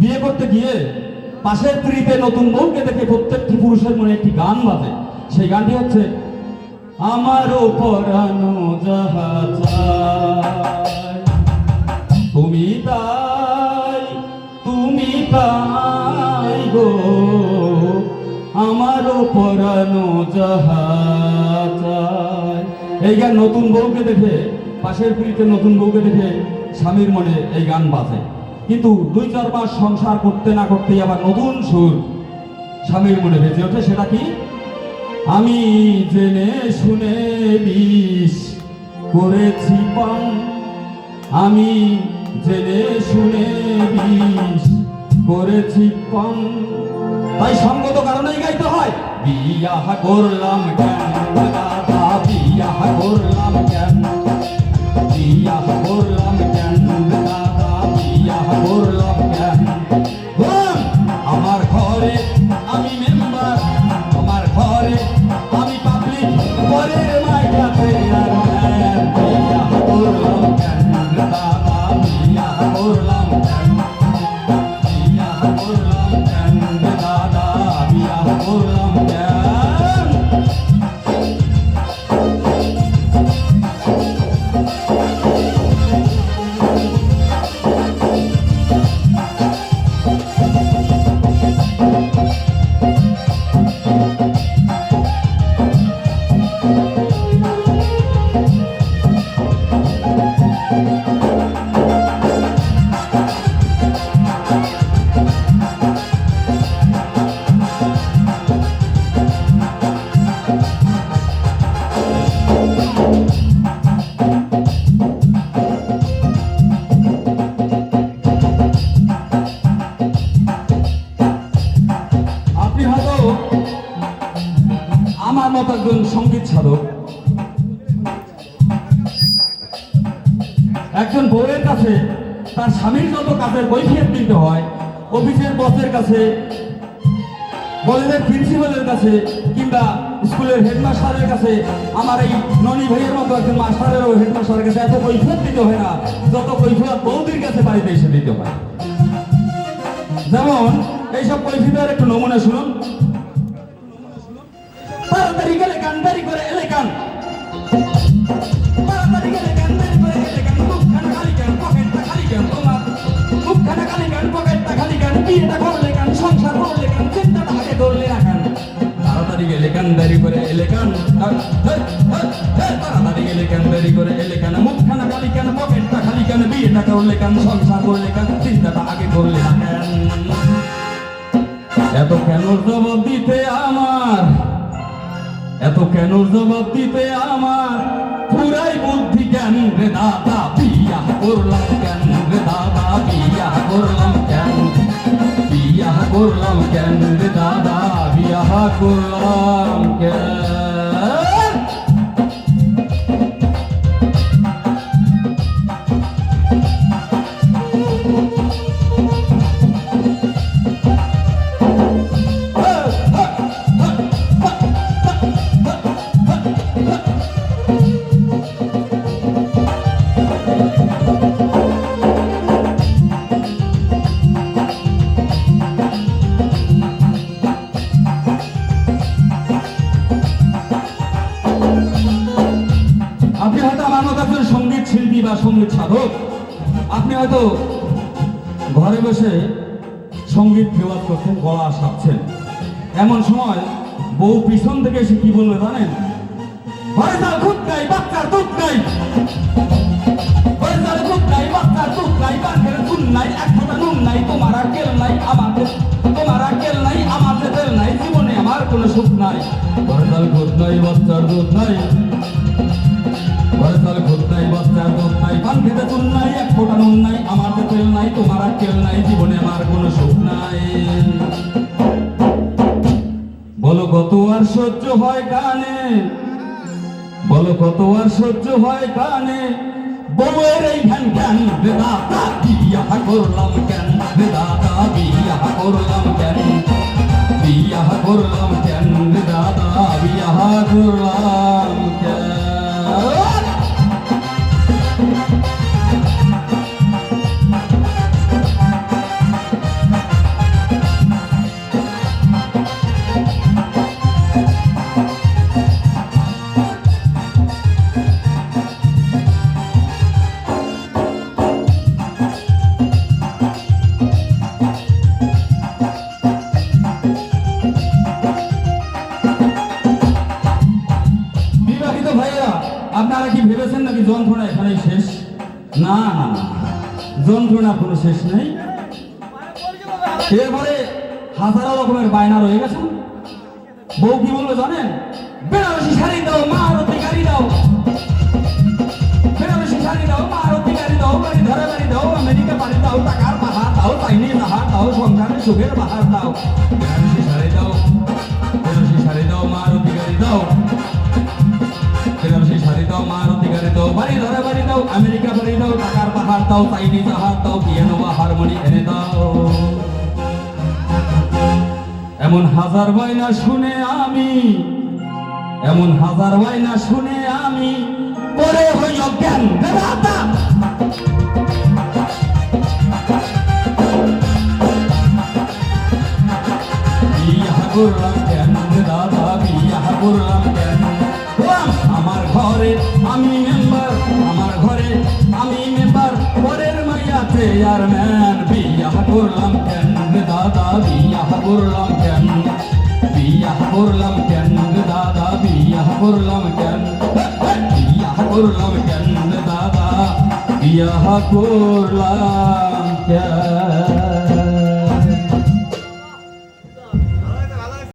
বিয়ে করতে গিয়ে পাশের স্ত্রীতে নতুন বউকে দেখে প্রত্যেকটি পুরুষের মনে একটি গান বাজে। সেই গানটি হচ্ছে, আমারও পরানো যাহা চায় তুমি তাই, তুমি তাই গো, আমারও পরানো যাহা চায়। এই গান নতুন বউকে দেখে, পাশের পিড়িতে নতুন বউকে দেখে স্বামীর মনে এই গান বাজে। কিন্তু 2-4 মাস সংসার করতে না করতেই আবার নতুন সুর স্বামীর মনে বেজে ওঠে। সেটা কি? আমি জেনে শুনে বিষ করেছি পান, আমি জেনে শুনে বিষ করেছি পান, তাই সঙ্গত কারণেই গাইতে হয়। বিয়া করলাম কেন দাদা, বিয়া করলাম কেন, বিয়া করলাম কেন দাদা, বিয়া করলাম কেন। আমার ঘরে আমি মেম্বার, আমার ঘরে আমি পাবলিক, পরের মাইকাতে আর বিয়া করলাম কেন দাদা, বিয়া করলাম কেন, বিয়া করলাম কেন দাদা, বিয়া করলাম কেন। আমার মতো একজন সঙ্গীত সাধক একজন বউয়ের কাছে তার স্বামীর যত কাজের কৈফিয়ত দিতে হয়, অফিসের বসের কাছে, কলেজের প্রিন্সিপালের কাছে, কিংবা স্কুলের হেডমাস্টারের কাছে, আমার এই ননি ভাইয়ের মতো একজন মাস্টারের ও হেডমাস্টারের কাছে এত কৈফিয়ত দিতে হয় না, যত কৈফিয়ত বৌদির কাছে বাড়িতে এসে দিতে হয়। যেমন এইসব কৈফিয়তের একটু নমুনা শুনুন। তাড়াতাড়ি গেলে গান, দেরি করে এলে গান, তাড়াতাড়ি গেলে গান, দেরি করে এলে গান, মুখখানা খালি গান, পকেটটা খালি গান, তোমার মুখখানা খালি গান, পকেটটা খালি গান, বিয়েটা করলে গান, সংসার করলে গান, চিন্তাটা আগে করলে না গান। তাড়াতাড়ি গেলে গান, দেরি করে এলে গান, তাড়াতাড়ি গেলে গান, দেরি করে এলে গান, মুখখানা খালি গান, পকেটটা খালি গান, বিয়েটা করলে গান, সংসার করলে গান, চিন্তাটা আগে করলে না গান। এত কেন জবাব দিতে আমার, এত কেন জবাব দিতে আমার, পুরাই বুদ্ধি জ্ঞান রে দাদা, বিয়া করলাম কেন রে দাদা, বিয়া করলাম কেন, বিয়া করলাম কেন রে দাদা, বিয়া করলাম কেন। আপনি হয়তো আমার মতো একজন সঙ্গীত শিল্পী বা সঙ্গীত সাধক, আপনি হয়তো ঘরে বসে সঙ্গীত রেওয়াজ করছেন, গলা সাপছেন। এমন সময় বউ পিছন থেকে এসে কি বলবে জানেন? ঘরে চাল খুব নাই, বাচ্চার দুধ নাই, ঘরে চাল খুব নাই, বাচ্চার দুধ নাই, বাঘের চুন নাই, এক ফোঁটা নুন নাই, তোমার আর কেল নাই, আমাদের তোমার আর কেল নাই, আমাদের তেল নাই, জীবনে আমার কোনো সুখ নাই। ঘরে চাল খুব নাই, বাচ্চার দুধ নাই, ঘরে চাল খুব নাই, বাচ্চার দুধ নাই, পান খেতে চুন নাই, এক ফোঁটা নুন নাই, আমাদের তেল নাই, তোমার আর কেল নাই, জীবনে আমার কোনো সুখ নাই। বলো কত আর সহ্য হয় কানে, বলো কত আর সহ্য হয় কানে, বউয়ের এই ঘ্যান ঘ্যান রে দাদা, বিয়া করলাম কেন রে দাদা, বিয়া করলাম কেন, বিয়া করলাম কেন রে দাদা, বিয়া করলাম কেন। যন্ত্রণা এখানেই শেষ? না না না, যন্ত্রণা কোনো শেষ নেই। এরপরে হাজারো রকমের বায়না রয়ে গেছে। বউ কি বলবে জানেন? বেনারসি শাড়ি দাও, মারুতি গাড়ি দাও, বেনারসি শাড়ি দাও, মারুতি গাড়ি দাও, বাড়ি ধরে বাড়ি দাও, আমেরিকা বাড়ি দাও, টাকার পাহাড় দাও, চাইনিজ আহার দাও, সংসারে সুখের বাহার দাও। বেনারসি শাড়ি দাও, বেনারসি শাড়ি দাও, মারুতি গাড়ি দাও, বেনারসি শাড়ি দাও, মারুতি গাড়ি দাও, বাড়ি ধরে বাড়ি দাও, আমেরিকা বাড়ি দাও, টাকার পাহাড় দাও, চাইনিজ আহার দাও, পিয়ানো বা হারমোনি এনে দাও। এমন হাজার বায়না শুনে আমি, এমন হাজার বায়না শুনে আমি পরে হই অজ্ঞান। বেদাতা বিয়া করলাম কেন দাদা, বিয়া করলাম কেন? আমার ঘরে আমি মেম্বার, আমার ঘরে আমি মেম্বার, পরের মাইয়া চেয়ারম্যান। বিয়া করলাম কেন দাদা, বিয়া করলাম কেন? বিয়া করলাম কেন দাদা, বিয়া করলাম কেন? বিয়া করলাম কেন দাদা, বিয়া করলাম কেন?